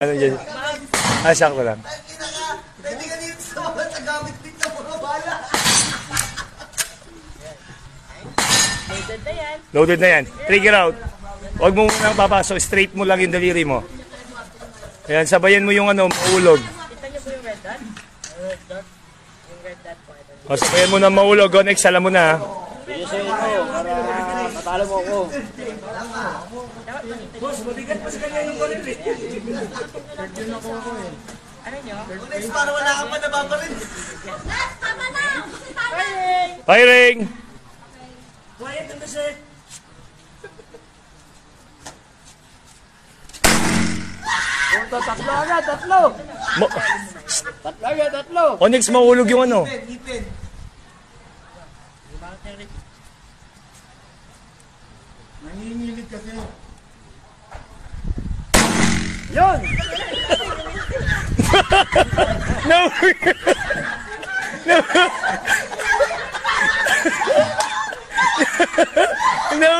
Ano dyan? Sakto lang. Pwede ka dito sa gamit dito, mga bala. Loaded na yan. Loaded na yan. Trigger out. Huwag mo munang papasok. Straight mo lang yung daliri mo. Ayan, sabayan mo yung maulog. Kita niyo po yung red dot? Red dot? Yung red dot po. O, sabayan mo na maulog. Go, next, alam mo na. Sige sa inyo, para matalo mo ako. Boss, mabigat pa sa kanya yung baril eh. Ano nyo? Next, para wala ka pa nababaril. Firing! Quiet na kasi. Tatlo agad, tatlo! Tatlo agad, tatlo! O, next, maulog yung Ipin. Nangingilig kasi. Yun! No! No! No!